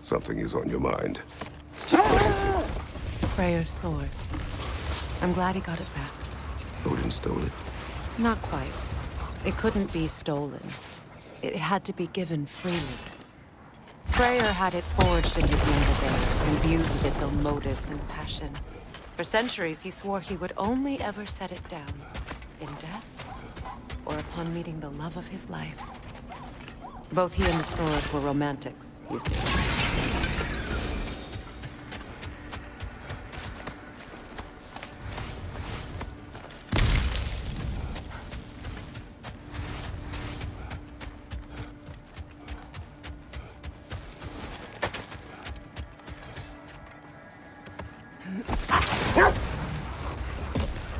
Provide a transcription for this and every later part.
Something is on your mind. What is it? Freyr's sword. I'm glad he got it back. Odin stole it? Not quite. It couldn't be stolen. It had to be given freely. Freyr had it forged in his younger days, imbued with its own motives and passion. For centuries, he swore he would only ever set it down. In death, or upon meeting the love of his life. Both he and the sword were romantics, you see.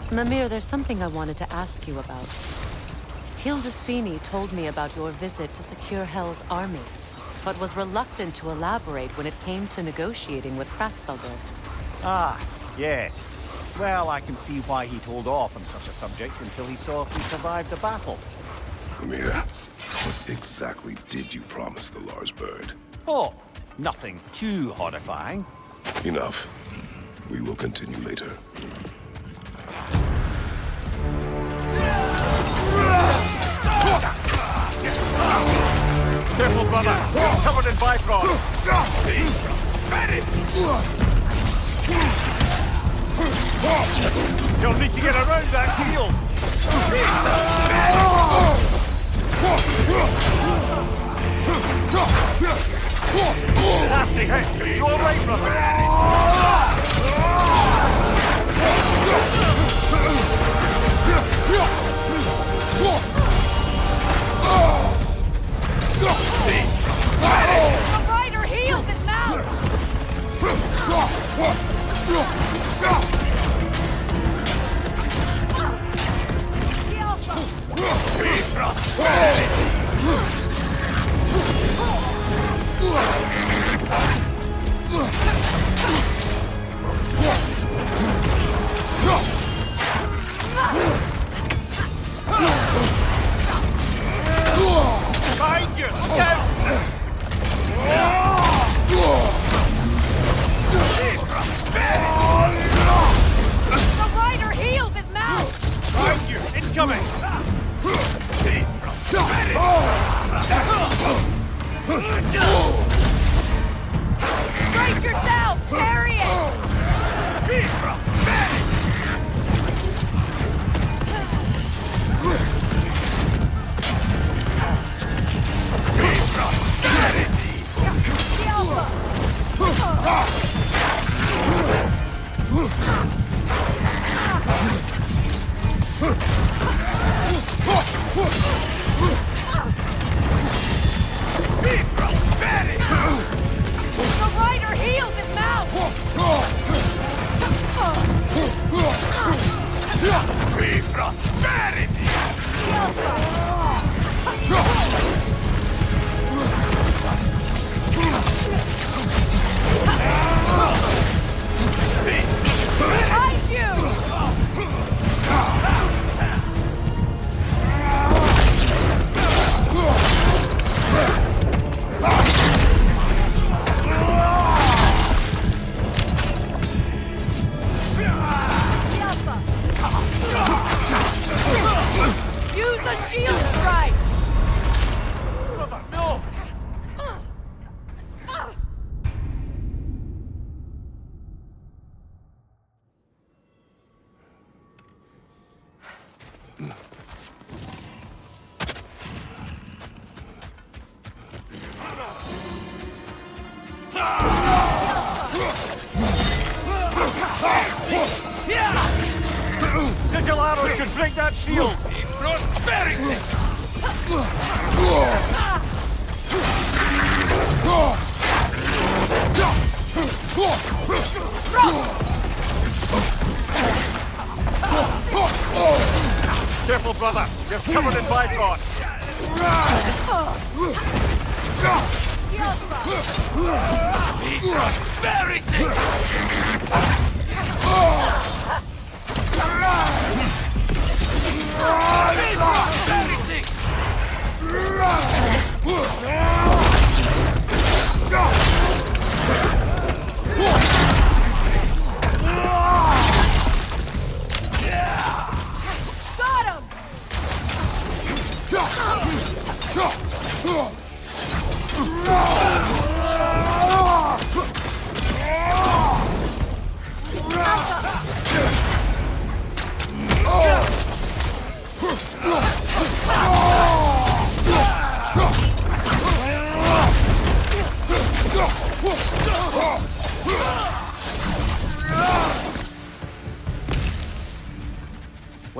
Mimir, there's something I wanted to ask you about. Hildisvini told me about your visit to secure Hel's army, but was reluctant to elaborate when it came to negotiating with Krasvelder. Ah, yes. Well, I can see why he'd hold off on such a subject until he saw if we survived the battle. Amir, what exactly did you promise the Lars bird? Oh, nothing too horrifying. Enough. We will continue later. Careful, brother! You're covered in Bifrost! You'll need to get around that heel! Nasty hit! You alright, brother? The rider heals his mouth! Behind you! Look out! The rider heals his mouth! Behind you! Incoming! Brace yourself! Carry it! The rider heals his mouth! Behind you! Use the shield strike! Brother, no! Sigil arrows can break that shield! Careful, brother! You're covered in Bifrost! Very thick!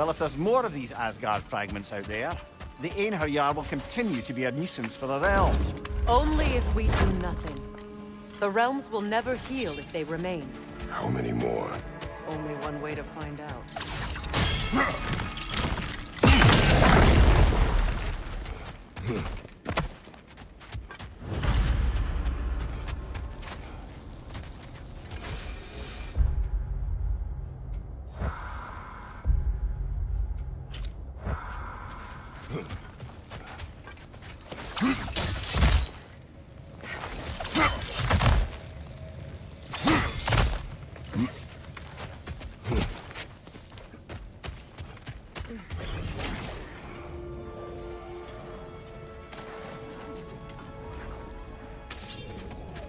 Well, if there's more of these Asgard fragments out there, the Einherjar will continue to be a nuisance for the realms. Only if we do nothing. The realms will never heal if they remain. How many more? Only one way to find out.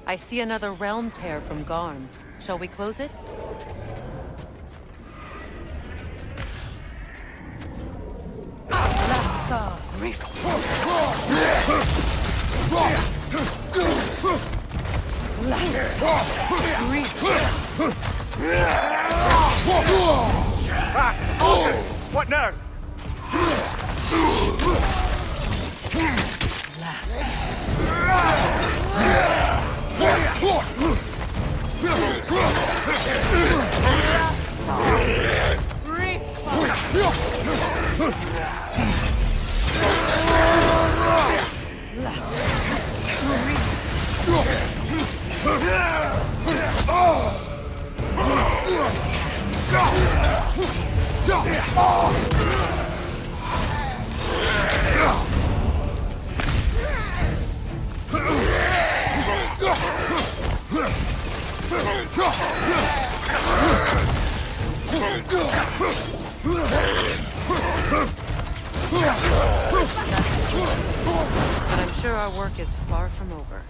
I see another realm tear from Garm. Shall we close it? What now? But I'm sure our work is far from over.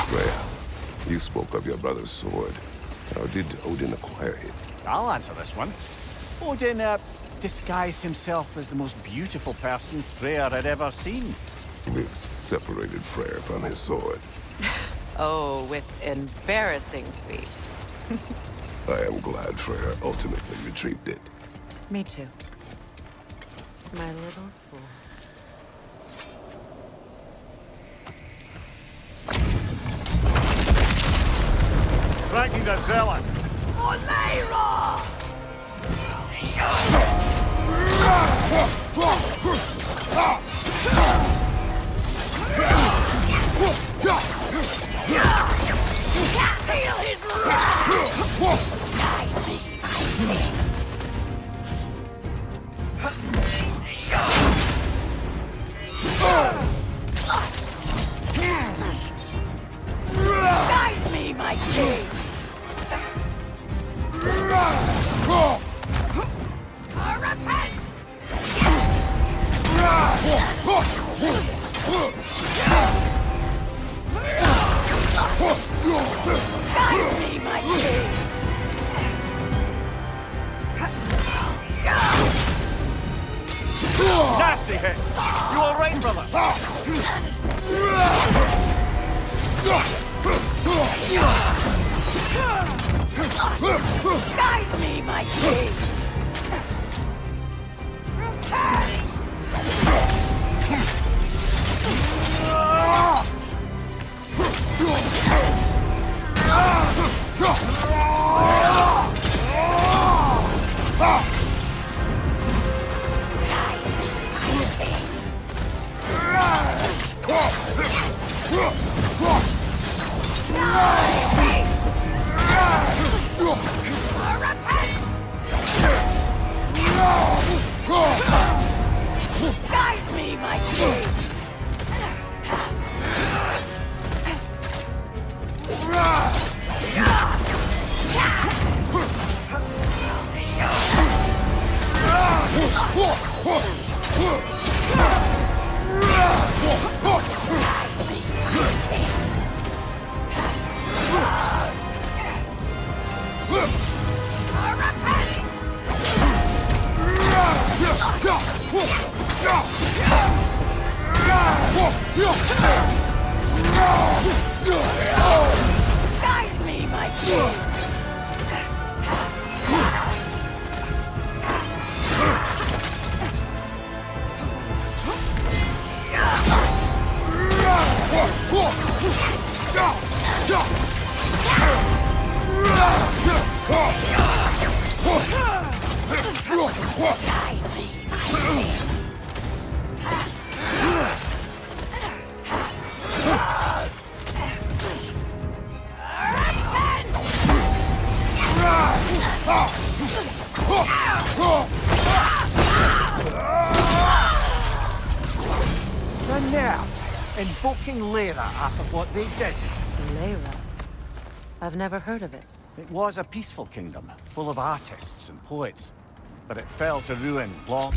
Freya, you spoke of your brother's sword. How did Odin acquire it? I'll answer this one. Odin, disguised himself as the most beautiful person Freyr had ever seen. This separated Freyr from his sword. Oh, with embarrassing speed. I am glad Freyr ultimately retrieved it. Me too. My little fool. Frankie the Zealous! Feel his wrath! Guide me, my king! Repent! Guide me, my king! Nasty hit! You all right, brother? Guide me, my king! Guide me, my king! And now, invoking Lyra after what they did. Lyra. I've never heard of it. It was a peaceful kingdom, full of artists and poets. But it fell to ruin long...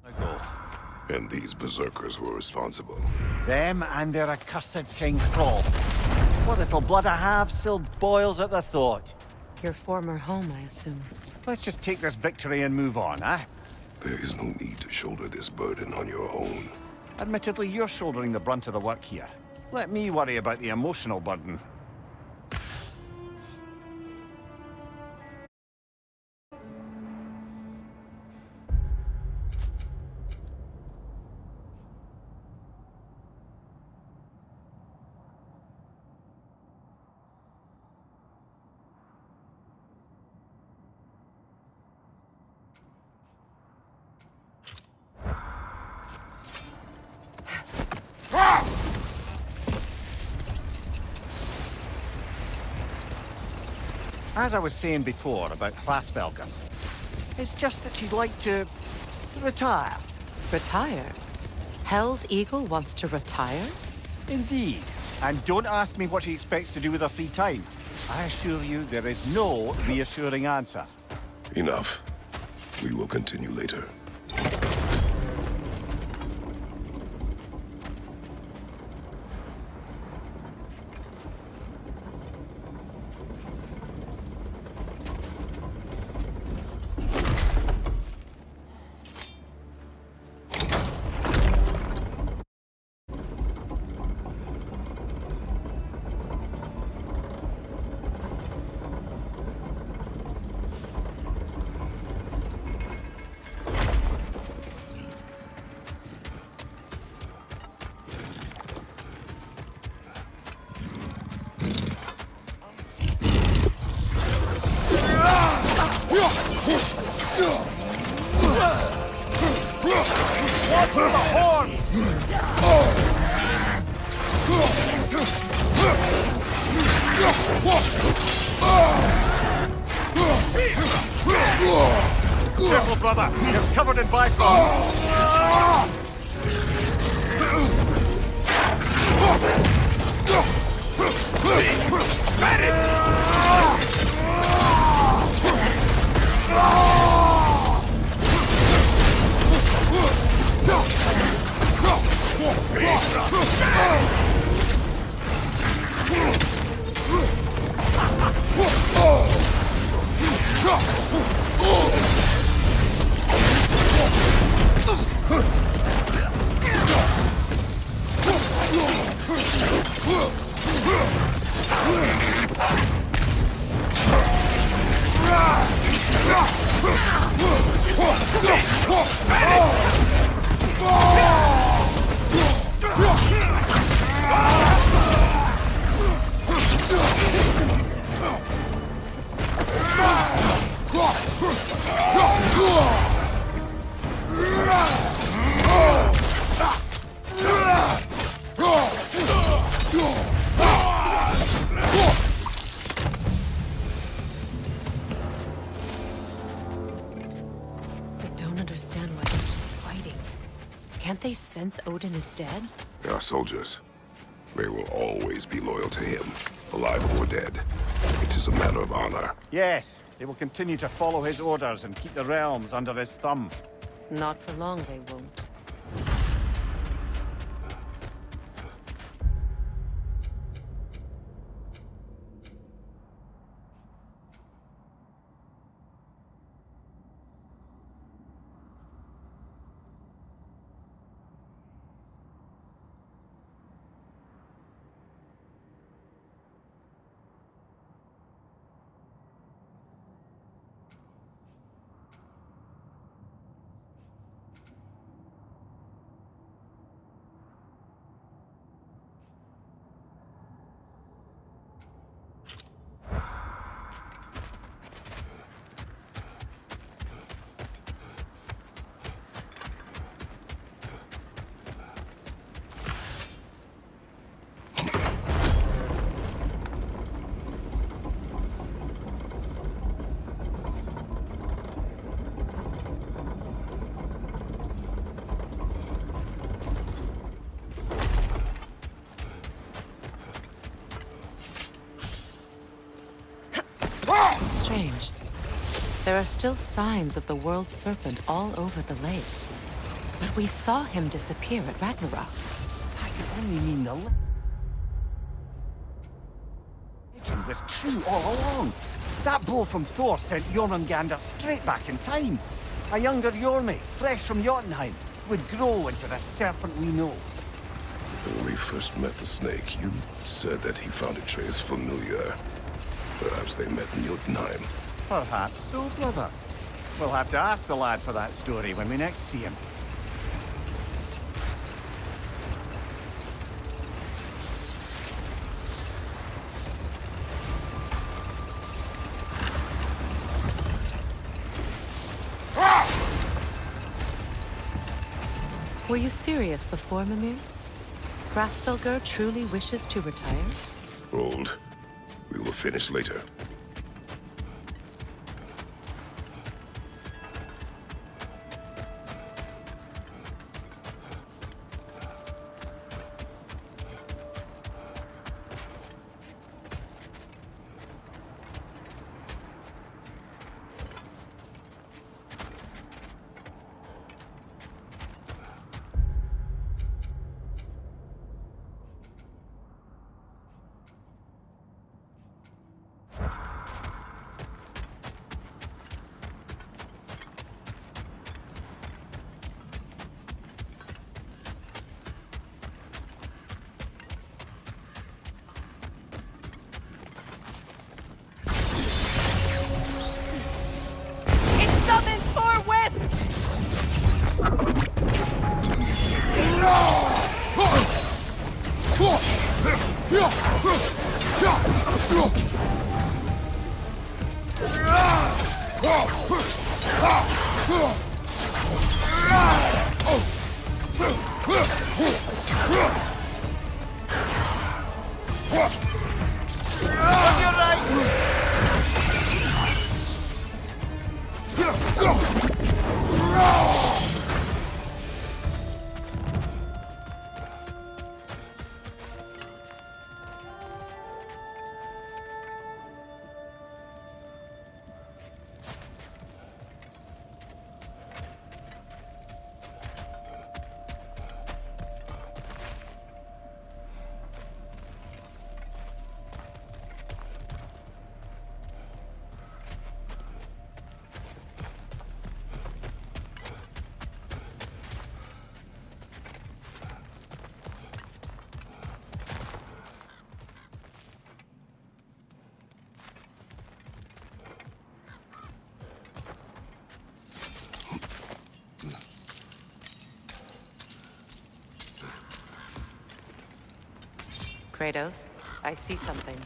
ago. And these berserkers were responsible. Them and their accursed King Thrall. What little blood I have still boils at the thought. Your former home, I assume. Let's just take this victory and move on, eh? There is no need to shoulder this burden on your own. Admittedly, you're shouldering the brunt of the work here. Let me worry about the emotional burden. As I was saying before about Hlasvelgen, it's just that she'd like to retire. Retire? Hell's Eagle wants to retire? Indeed. And don't ask me what she expects to do with her free time. I assure you there is no reassuring answer. Enough. We will continue later. Careful, brother! You're covered in bifrost! Can't they sense Odin is dead? They are soldiers. They will always be loyal to him, alive or dead. It is a matter of honor. Yes, they will continue to follow his orders and keep the realms under his thumb. Not for long, they won't. It's strange. There are still signs of the world serpent all over the lake. But we saw him disappear at Ragnarok. That could only mean the legend was true all along. That blow from Thor sent Jormungandr straight back in time. A younger Jormi, fresh from Jotunheim, would grow into the serpent we know. When we first met the snake, you said that he found Atreus familiar. Perhaps they met in Jotunheim. Perhaps so, brother. We'll have to ask the lad for that story when we next see him. Were you serious before, Mimir? Grasfelger truly wishes to retire? Hold. We will finish later. It summons Thor Wisp! Kratos, I see something.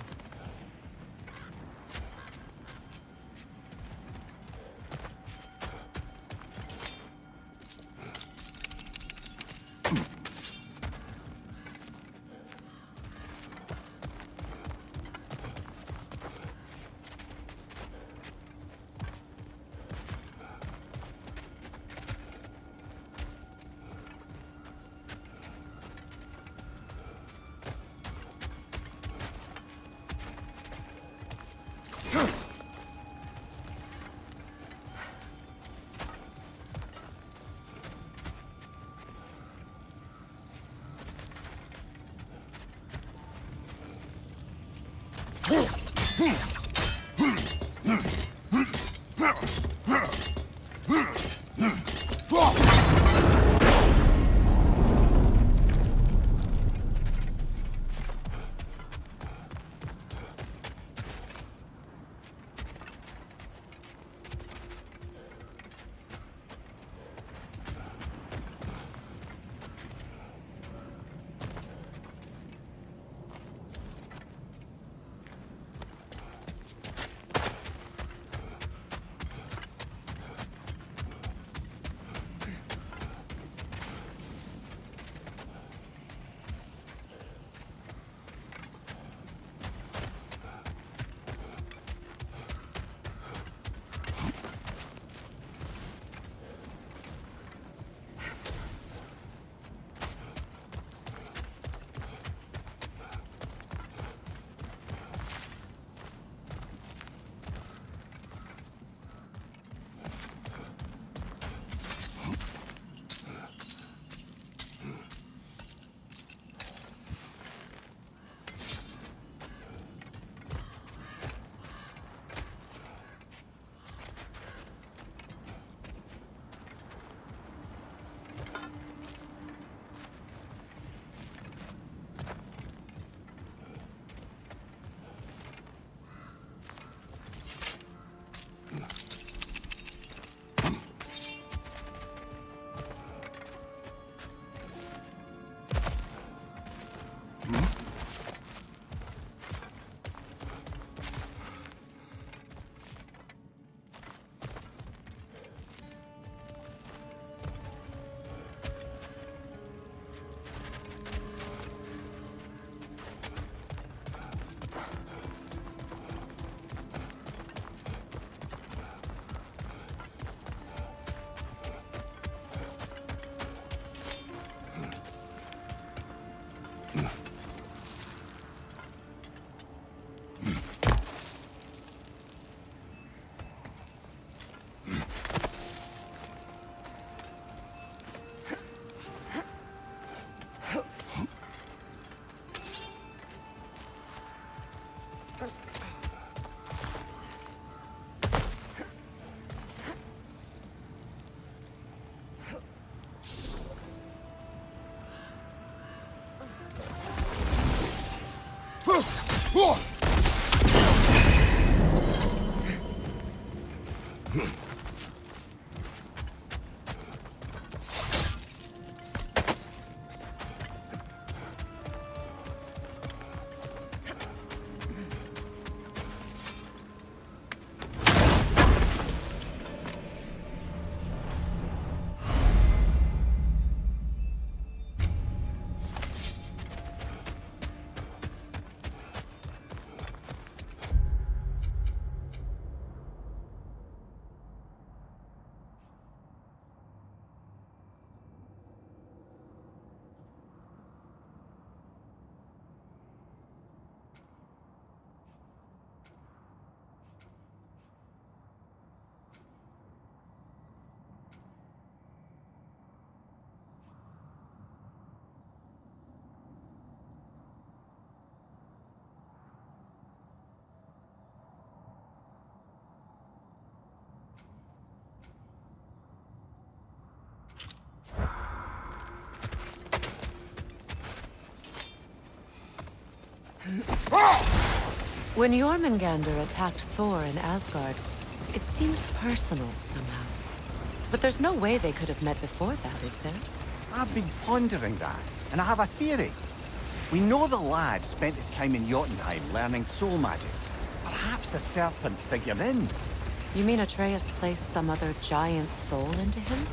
When Jormungandr attacked Thor in Asgard, it seemed personal somehow. But there's no way they could have met before that, is there? I've been pondering that, and I have a theory. We know the lad spent his time in Jotunheim learning soul magic. Perhaps the serpent figured in. You mean Atreus placed some other giant soul into him?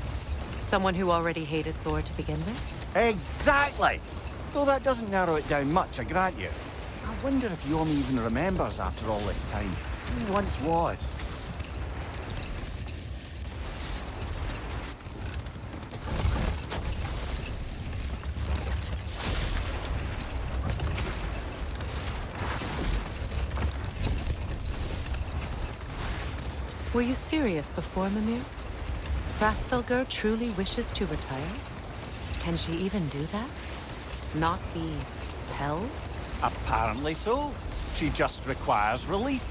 Someone who already hated Thor to begin with? Exactly! Though that doesn't narrow it down much, I grant you. I wonder if Yom even remembers after all this time who he once was. Were you serious before, Mimir? Grasfelger truly wishes to retire? Can she even do that? Not be held? Apparently so. She just requires relief.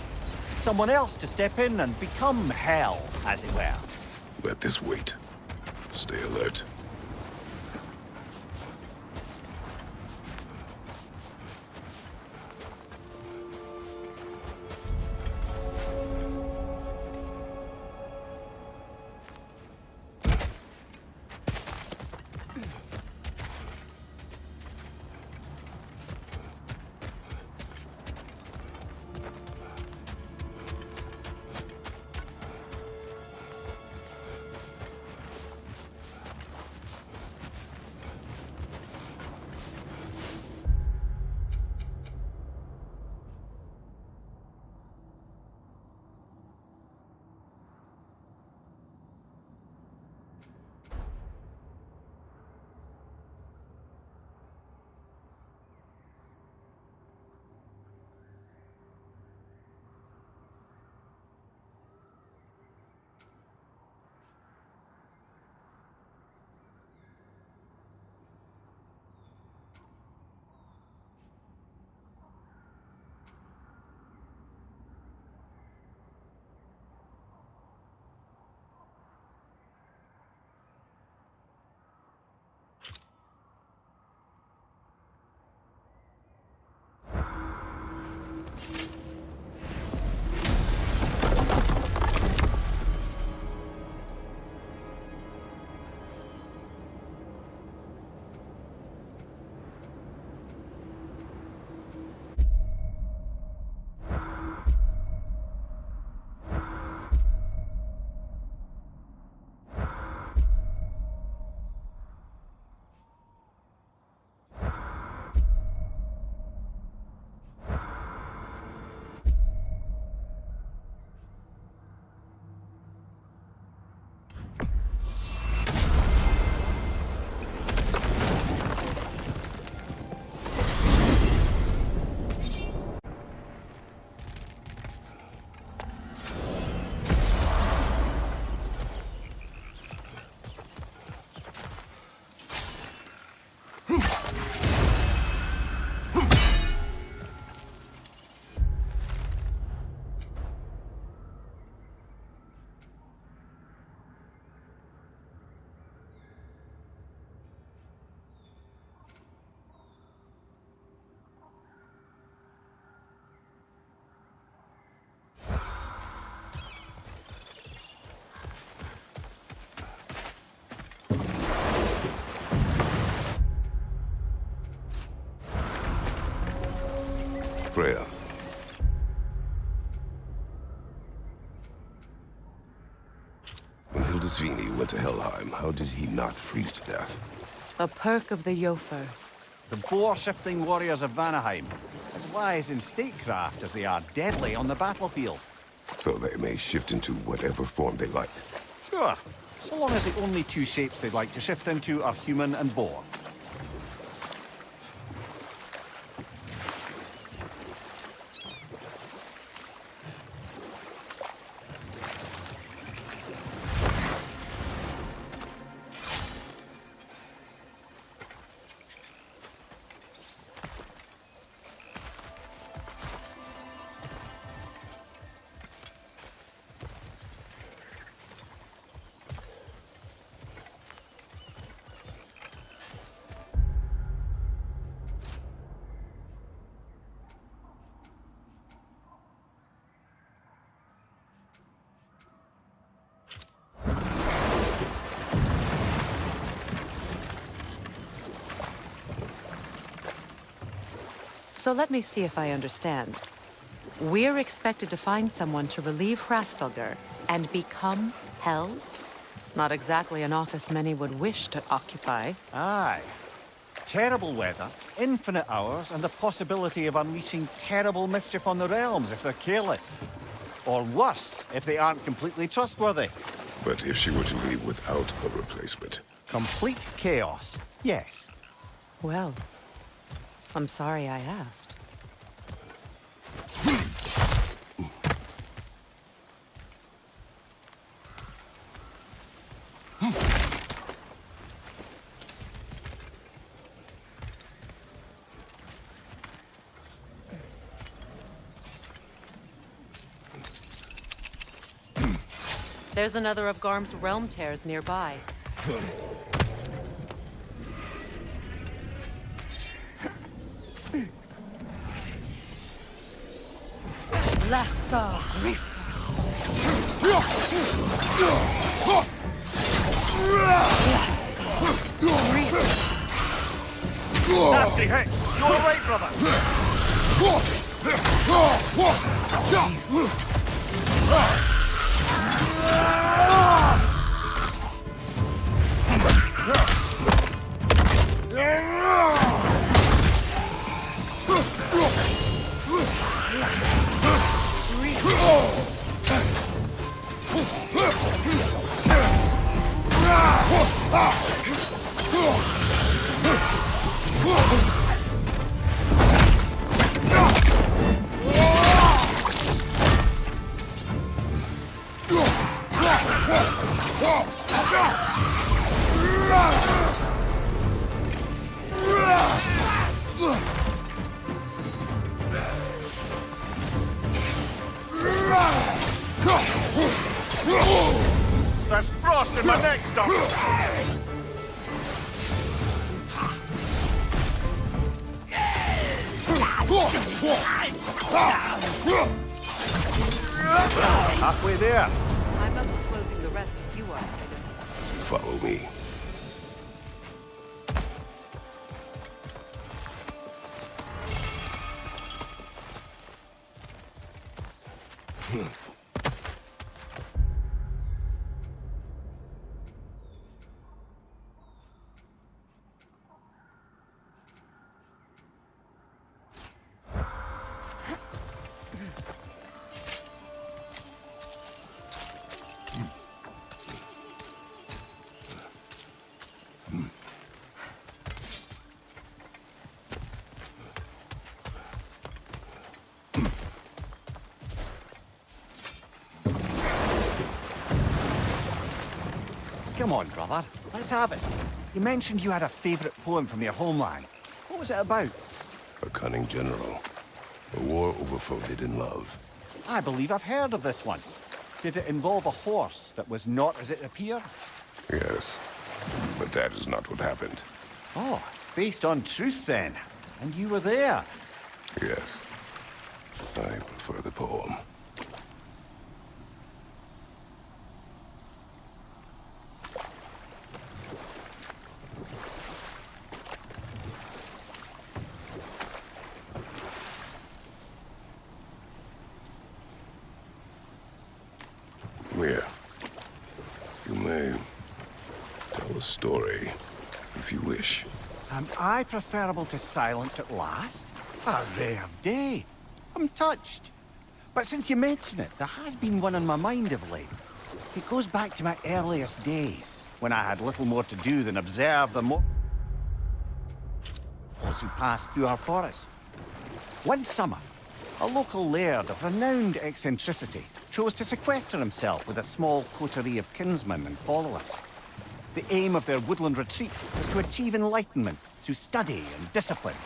Someone else to step in and become hell, as it were. Let this wait. Stay alert. Freya. When Hildisvini went to Helheim, how did he not freeze to death? A perk of the Jofer. The boar-shifting warriors of Vanaheim, as wise in statecraft as they are deadly on the battlefield. So they may shift into whatever form they like. Sure, so long as the only two shapes they'd like to shift into are human and boar. So let me see if I understand. We're expected to find someone to relieve Hrasfelger and become Hell? Not exactly an office many would wish to occupy. Aye. Terrible weather, infinite hours, and the possibility of unleashing terrible mischief on the realms if they're careless. Or worse, if they aren't completely trustworthy. But if she were to leave without a replacement? Complete chaos, yes. Well, I'm sorry I asked. There's another of Garm's realm tears nearby. Lassa Reef. Nasty hit! You alright, brother? There's frost in my neck, Doctor! Halfway there. I'm up to closing the rest if you are. Follow me. Come on, brother. Let's have it. You mentioned you had a favorite poem from your homeland. What was it about? A cunning general. A war over forbidden love. I believe I've heard of this one. Did it involve a horse that was not as it appeared? Yes. But that is not what happened. Oh, it's based on truth then. And you were there. Yes. I prefer the poem. Here. You may tell a story, if you wish. Am I preferable to silence at last? A rare day. I'm touched. But since you mention it, there has been one on my mind of late. It goes back to my earliest days, when I had little more to do than observe the mortals who passed through our forest. One summer, a local laird of renowned eccentricity chose to sequester himself with a small coterie of kinsmen and followers. The aim of their woodland retreat was to achieve enlightenment through study and discipline.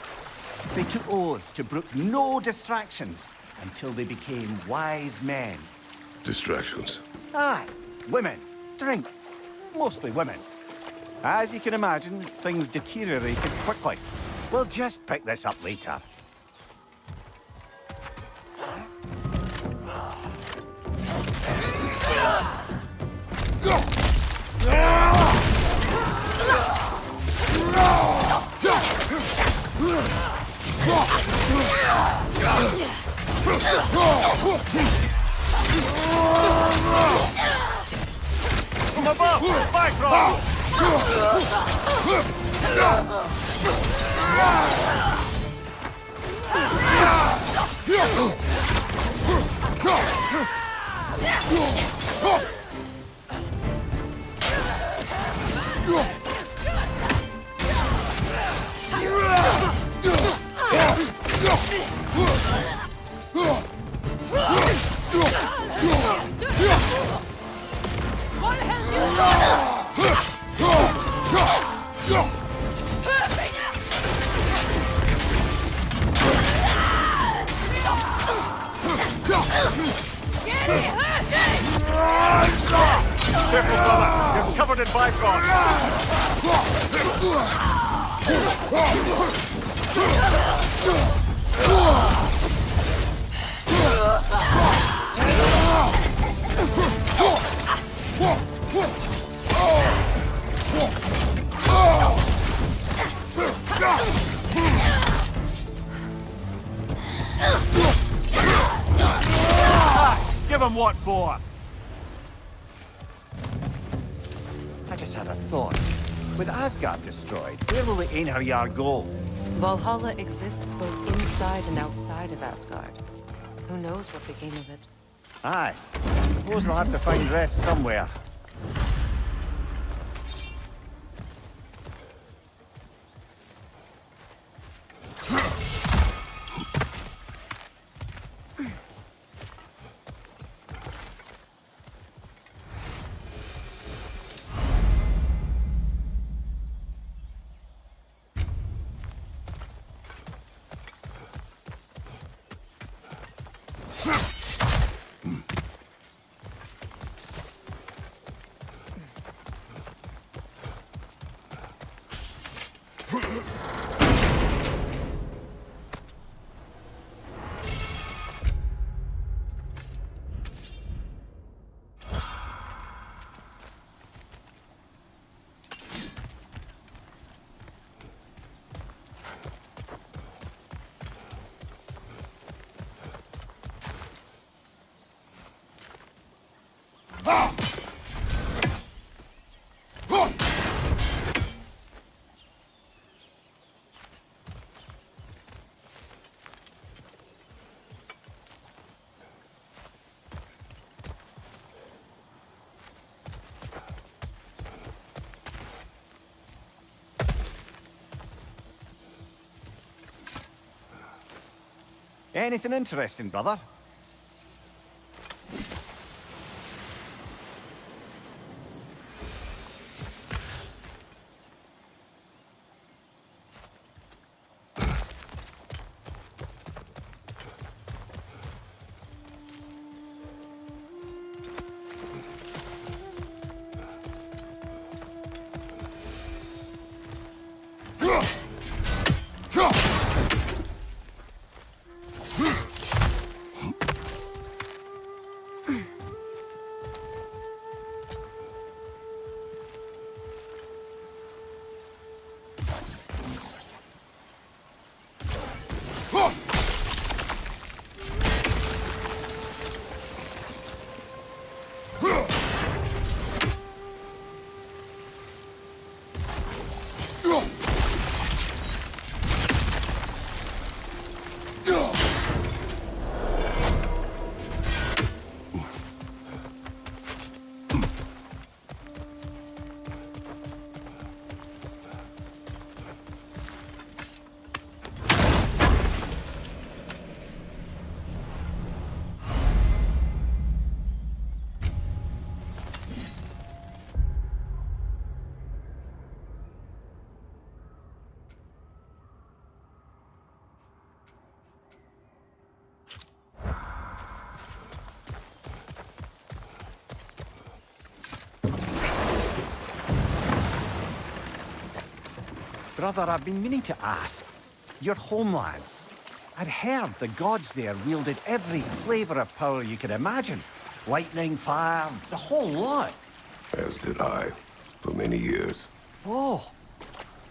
They took oaths to brook no distractions until they became wise men. Distractions. Aye, women, drink, mostly women. As you can imagine, things deteriorated quickly. We'll just pick this up later. From above! Back, Rob! Get it! Careful, brother! You're covered in bifrost! Give him what for! I just had a thought. With Asgard destroyed, where will the Einherjar go? Valhalla exists both inside and outside of Asgard. Who knows what became of it? Aye. Suppose they'll have to find rest somewhere. Anything interesting, brother? Brother, I've been meaning to ask. Your homeland. I'd heard the gods there wielded every flavor of power you could imagine. Lightning, fire, the whole lot. As did I, for many years. Whoa.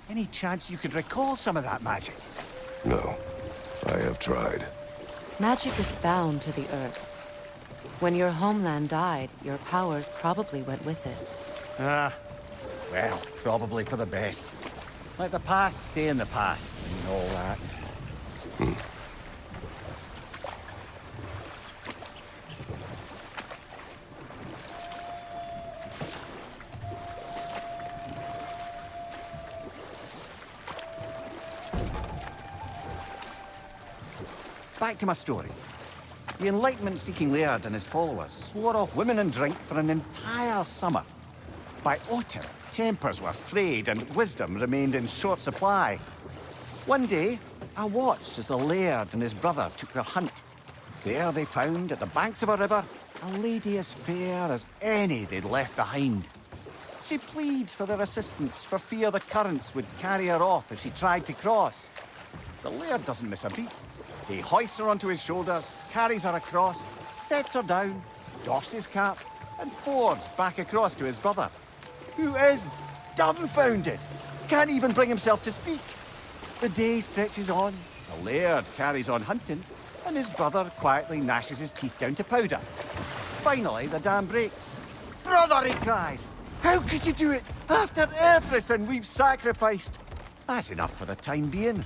Any chance you could recall some of that magic? No, I have tried. Magic is bound to the earth. When your homeland died, your powers probably went with it. Well, probably for the best. Let the past stay in the past and all that. Back to my story. The Enlightenment-seeking Laird and his followers swore off women and drink for an entire summer. By autumn, tempers were frayed and wisdom remained in short supply. One day, I watched as the Laird and his brother took their hunt. There they found, at the banks of a river, A lady as fair as any they'd left behind. She pleads for their assistance for fear the currents would carry her off if she tried to cross. The laird doesn't miss a beat. He hoists her onto his shoulders, carries her across, sets her down, doffs his cap, and fords back across to his brother, who is dumbfounded, can't even bring himself to speak. The day stretches on, the laird carries on hunting, and his brother quietly gnashes his teeth down to powder. Finally, the dam breaks. "Brother," he cries, "how could you do it after everything we've sacrificed?" That's enough for the time being.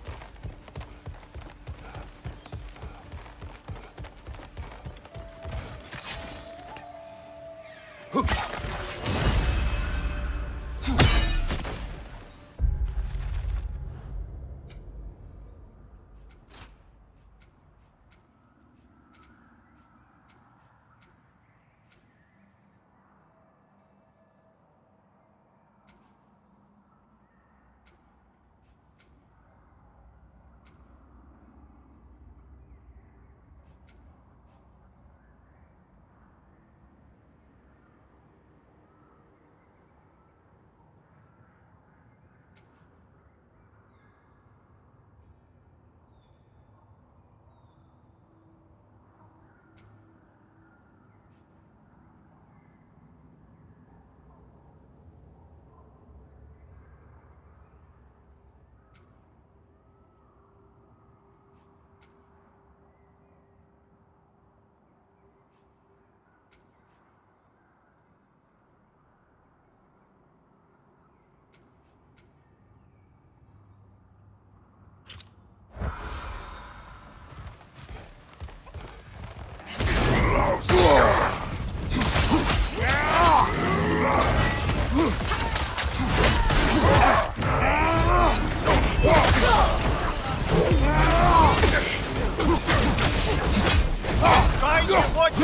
Watch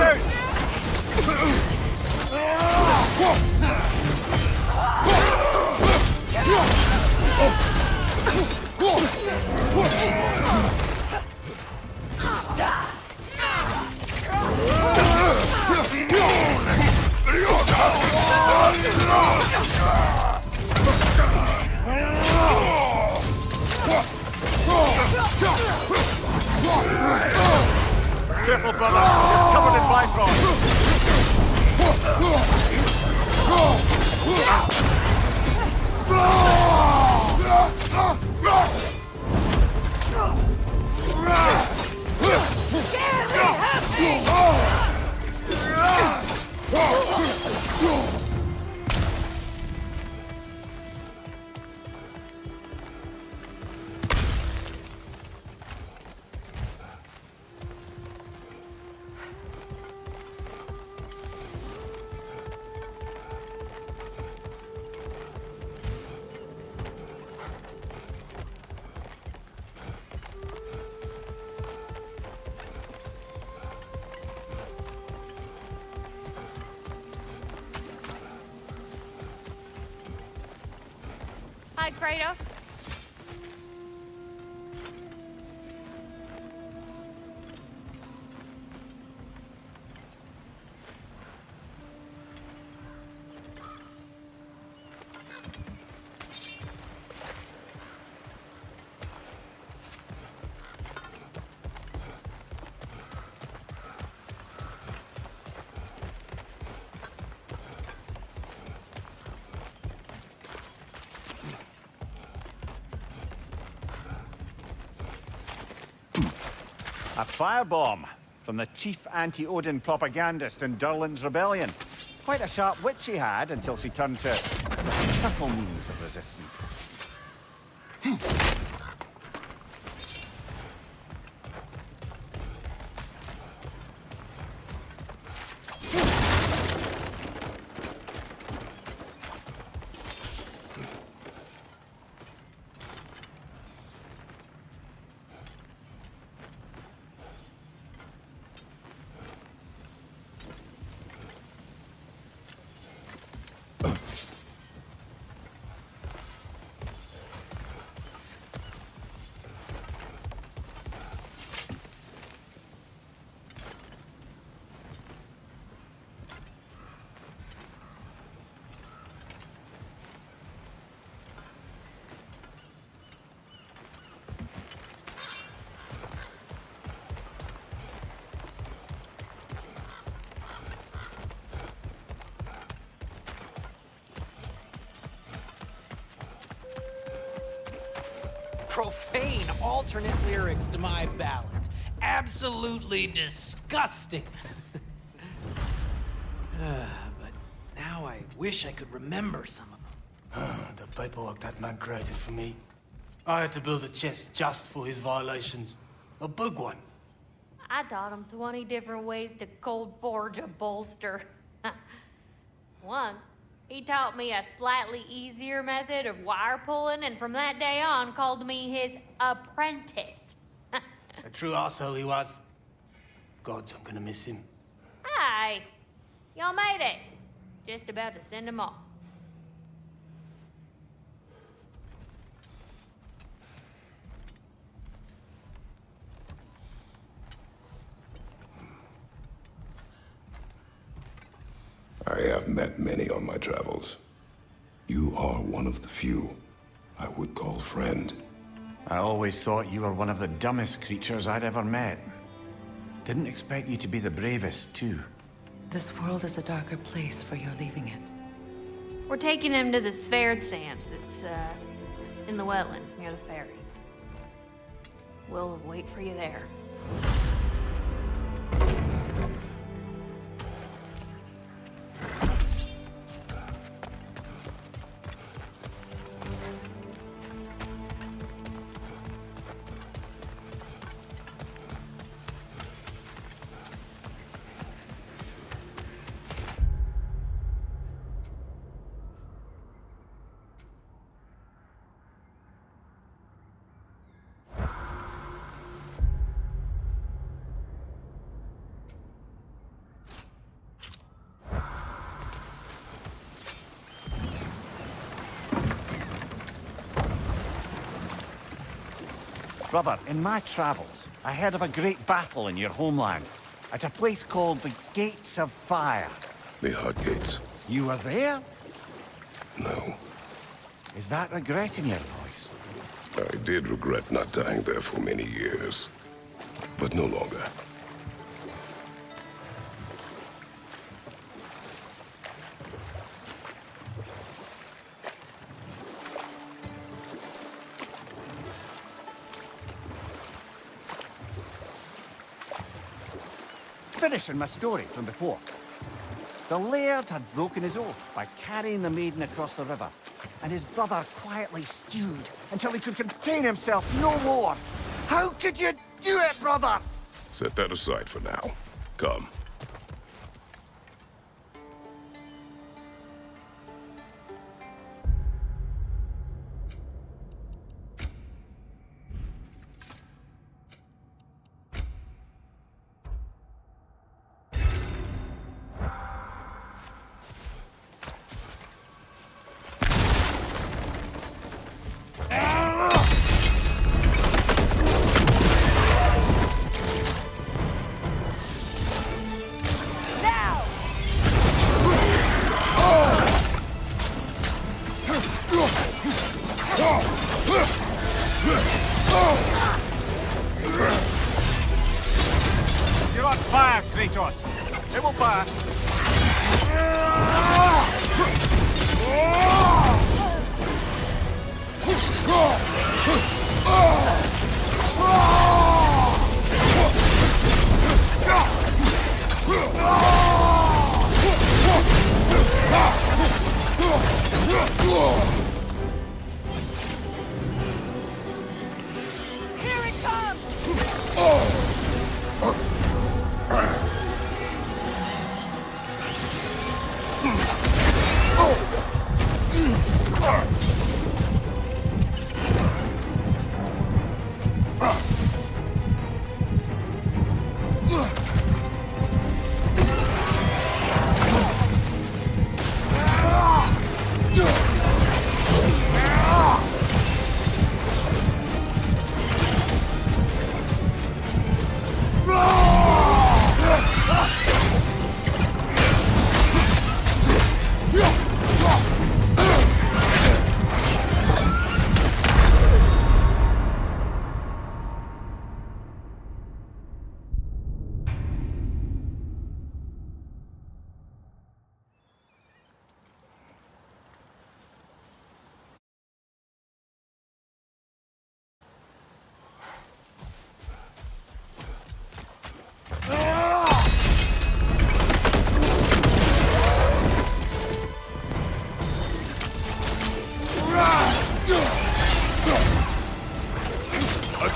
Careful, brother. You're covered in bifrost. Hi, Kratos. A firebomb from the chief anti-Odin propagandist in Durlin's rebellion. Quite a sharp wit she had until she turned to subtle means of resistance. profane alternate lyrics to my ballads. Absolutely disgusting. But now I wish I could remember some of them. The paperwork that man created for me. I had to build a chest just for his violations. A big one. I taught him 20 different ways to cold forge a bolster. Once, he taught me a slightly easier method of wire pulling, and from that day on called me his apprentice. A true arsehole he was. Gods, I'm gonna miss him. Hi, y'all made it. Just about to send him off. I have met many on my travels. You are one of the few I would call friend. I always thought you were one of the dumbest creatures I'd ever met. Didn't expect you to be the bravest, too. This world is a darker place for your leaving it. We're taking him to the Sverd Sands. It's, in the wetlands near the ferry. We'll wait for you there. Brother, in my travels, I heard of a great battle in your homeland, at a place called the Gates of Fire. The Hut Gates. You were there? No. Is that regret in your voice? I did regret not dying there for many years. But no longer. Finishing my story from before. The laird had broken his oath by carrying the maiden across the river, and his brother quietly stewed until he could contain himself no more. How could you do it, brother? Set that aside for now. Come. You're on fire, Kratos. It will pass. Here it comes!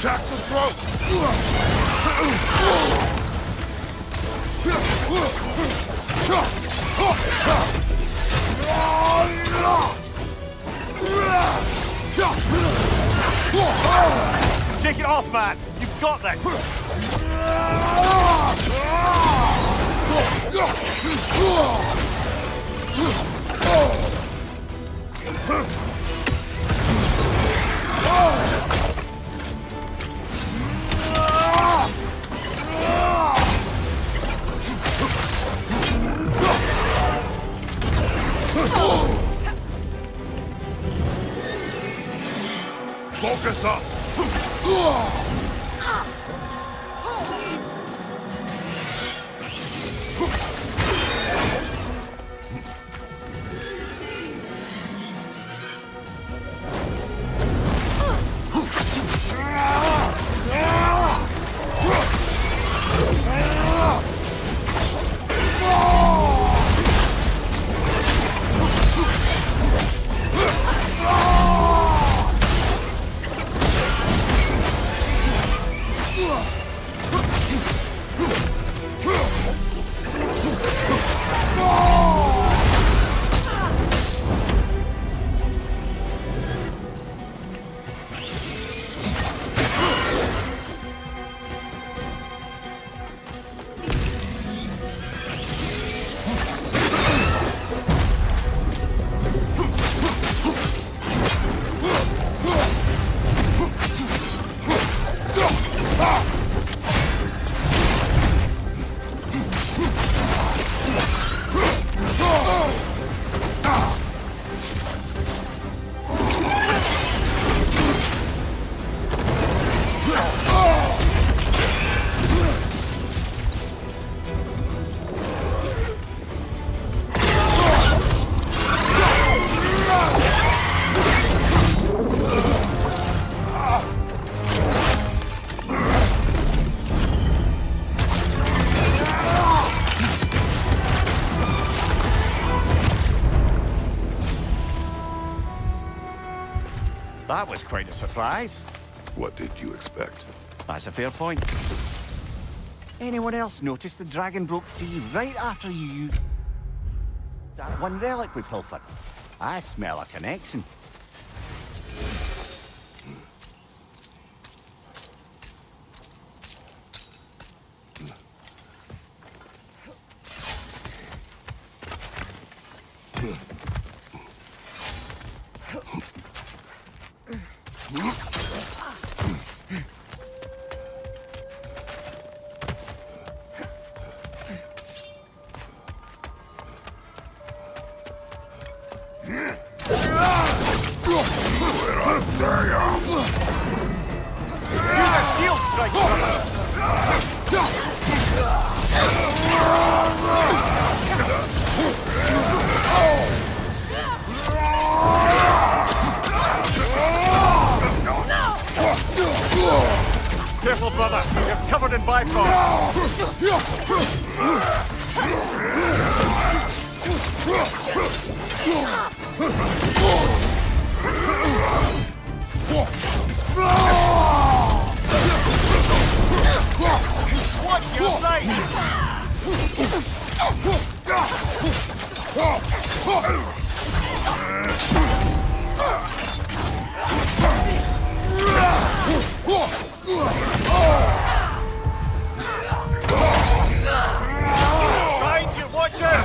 Attack the throat! Take it off, man! You've got this! Focus up! That was quite a surprise. What did you expect? That's a fair point. Anyone else notice the dragon broke free right after you used that one relic we pilfered? I smell a connection. Shield strike, brother! Careful, brother. You're covered in Bifrost. Watch your Find your watcher!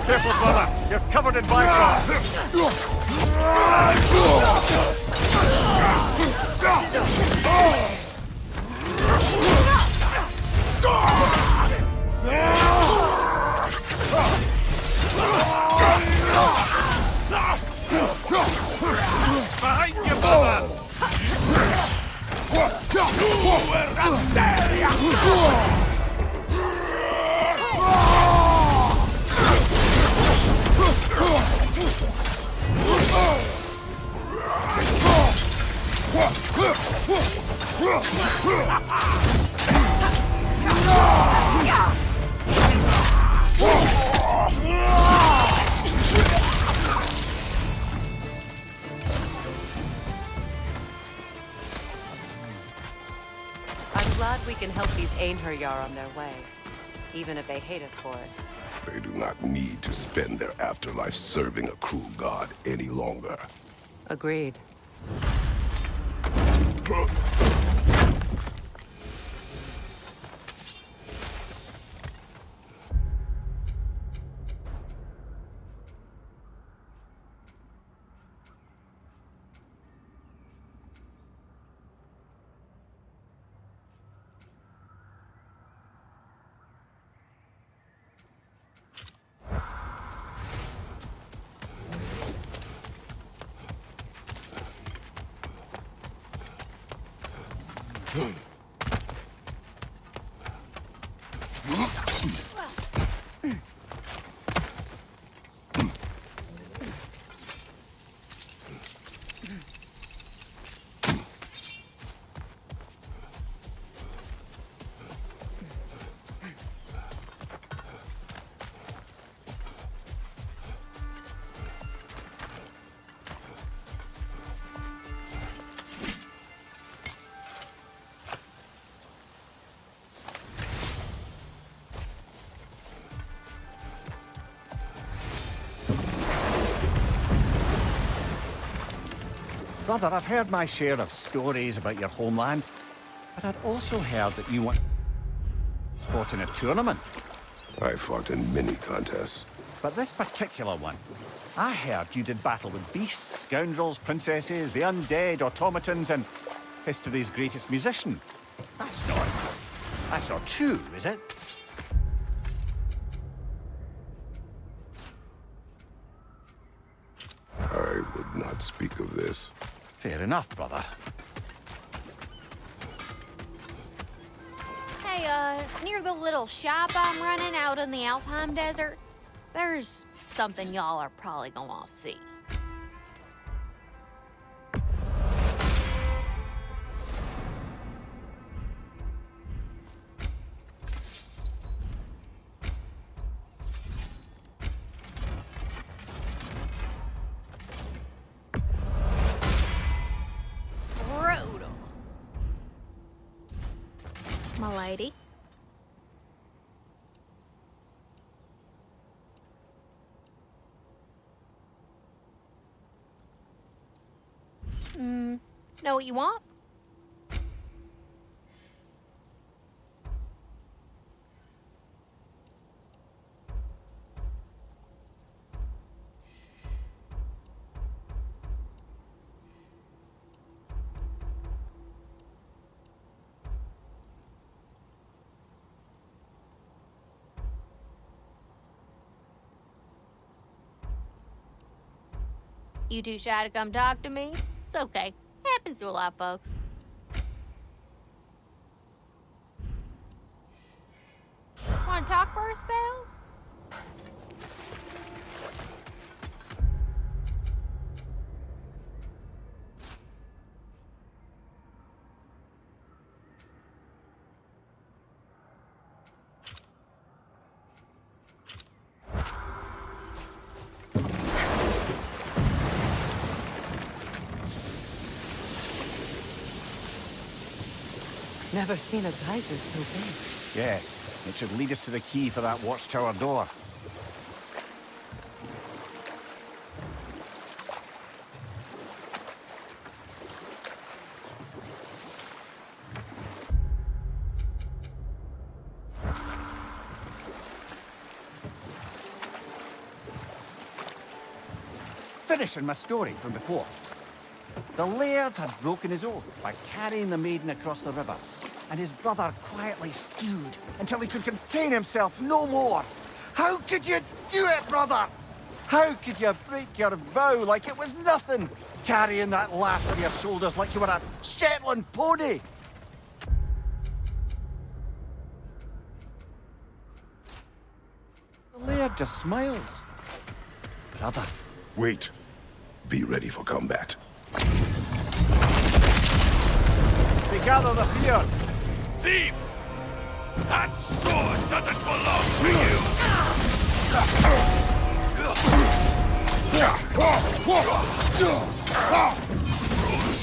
Careful, brother! You're covered in Bifrost! Behind you, brother! These Einherjar on their way, even if they hate us for it. They do not need to spend their afterlife serving a cruel god any longer. Agreed. Brother, I've heard my share of stories about your homeland, but I'd also heard that you once fought in a tournament. I fought in many contests. But this particular one, I heard you did battle with beasts, scoundrels, princesses, the undead, automatons, and history's greatest musician. That's not true, is it? I would not speak of this. Fair enough, brother. Hey, near the little shop I'm running out in the Alfheim Desert, there's something y'all are probably gonna want to see. Brutal. My lady. Know what you want? You too shy to come talk to me? It's okay. Happens to a lot of folks. Want to talk for a spell? Never seen a geyser so big. Yes, it should lead us to the key for that watchtower door. Finishing my story from before. The laird had broken his oath by carrying the maiden across the river, and his brother quietly stewed until he could contain himself no more. How could you do it, brother? How could you break your vow like it was nothing, carrying that lass on your shoulders like you were a Shetland pony? The laird just smiles. Brother. Wait. Be ready for combat. They gather the fear. Thief! That sword doesn't belong to you!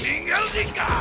King Eldingar!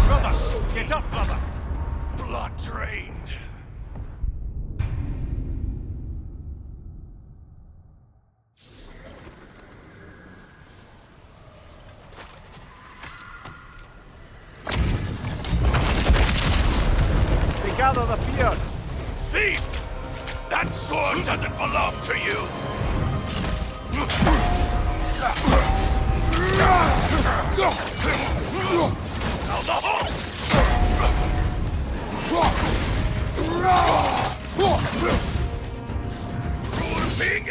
Brother, get up, brother. Blood drained. They gather the fear. Thief! That sword doesn't belong to you! Now the halt! Being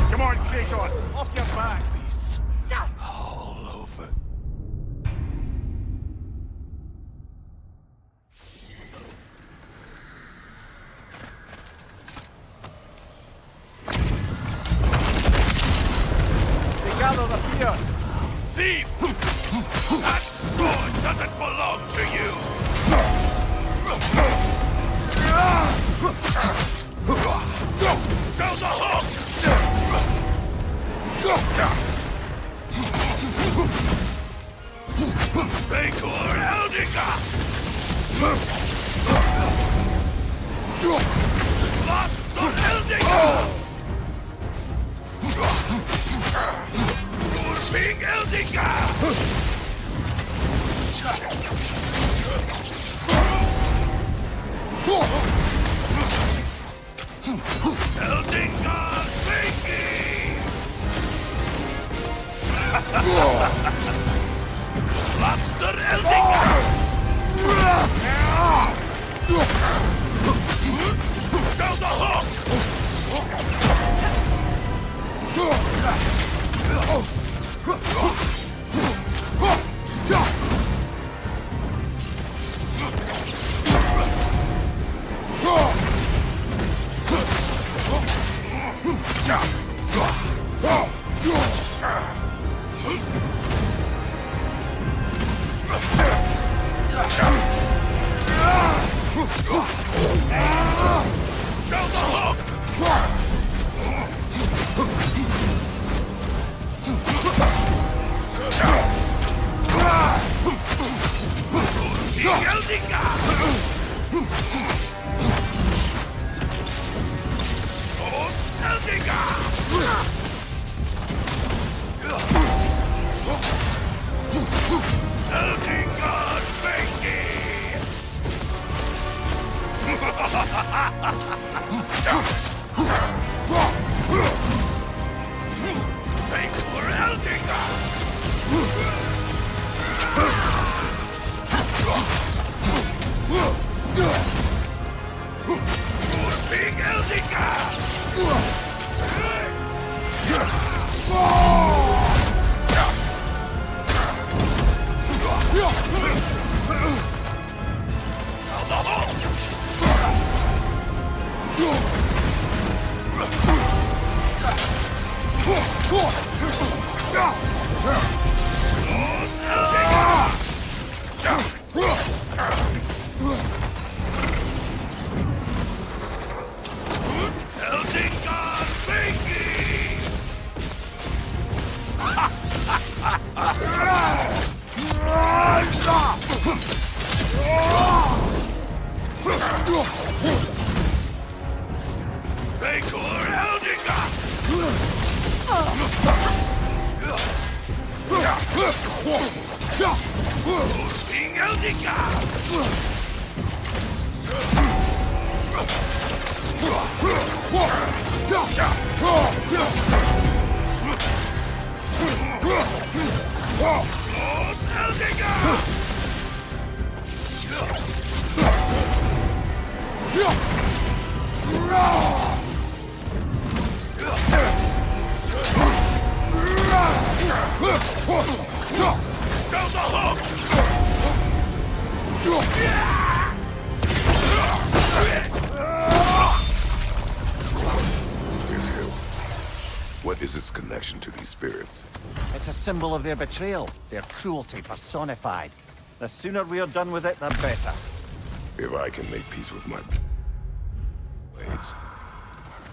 Come on, Kratos, off your back. all over. They gather the fear. Thief! That sword doesn't belong to you! Down the hook! Vekor Eldiga! Vatsor Eldiga! Urping Eldiga! Eldiga Vinky! Vatsor Eldiga! Down the hook! What is its connection to these spirits? It's a symbol of their betrayal, their cruelty personified. The sooner we're done with it, the better. If I can make peace with my blades.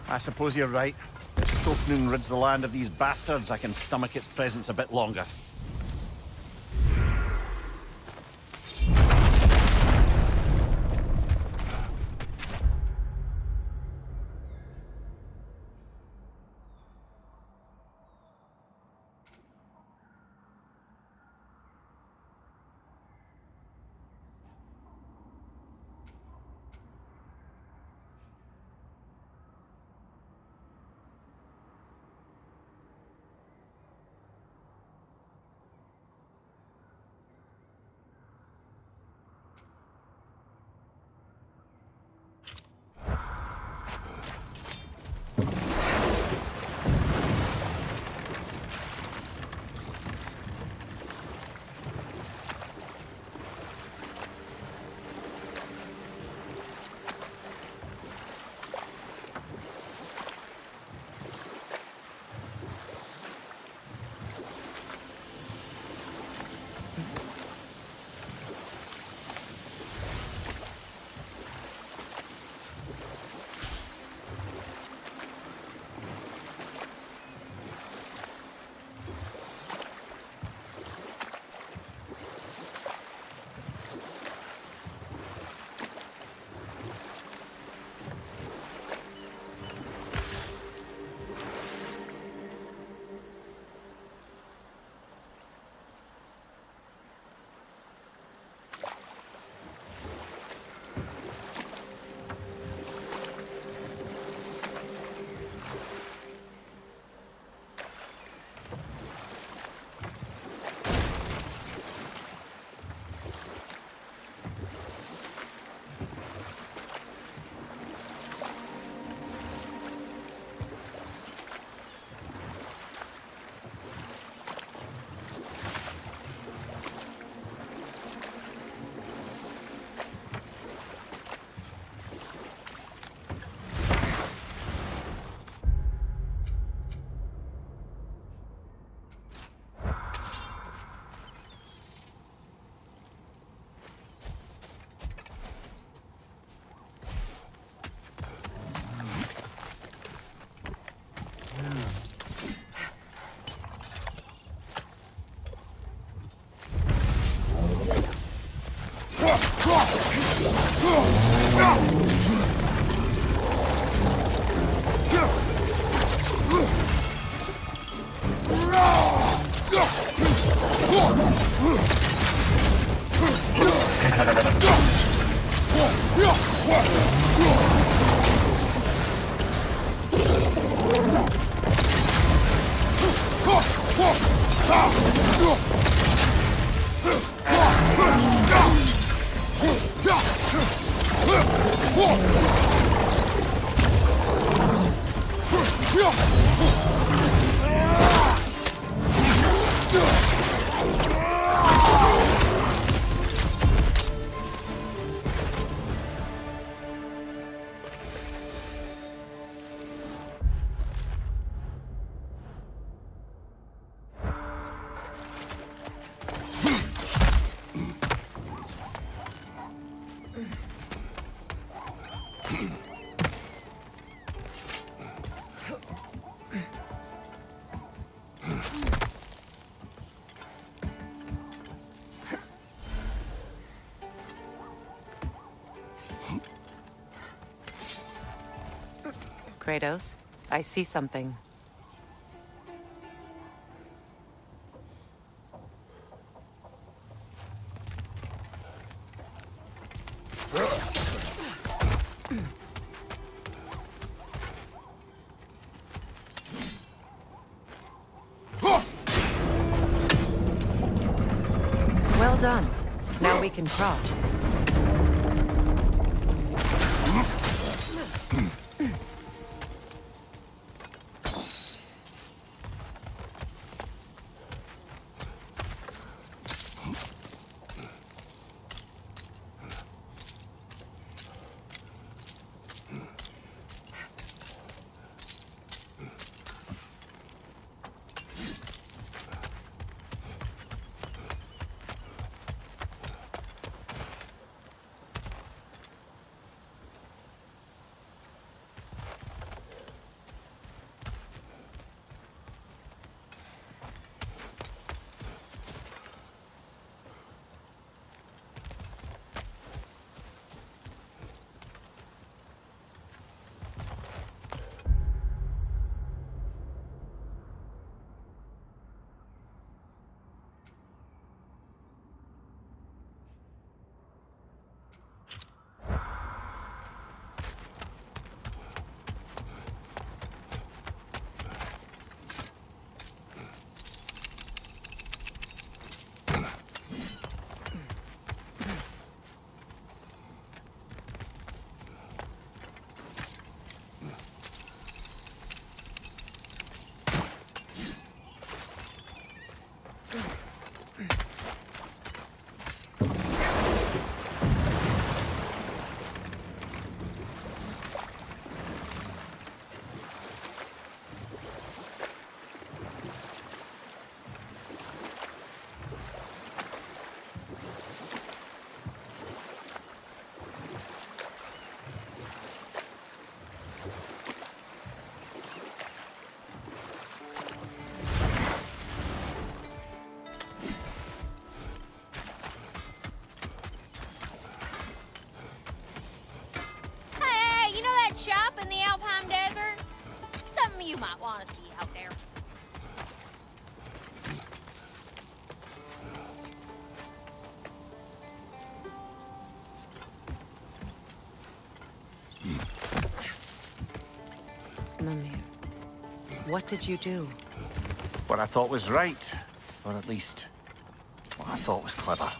I suppose you're right. If Stokenoon rids the land of these bastards, I can stomach its presence a bit longer. Kratos, I see something. Well done. Now we can cross. Shop in the Alpine Desert? Something you might want to see out there. Mimir, what did you do? What I thought was right, or at least what I thought was clever.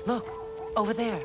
Look, over there.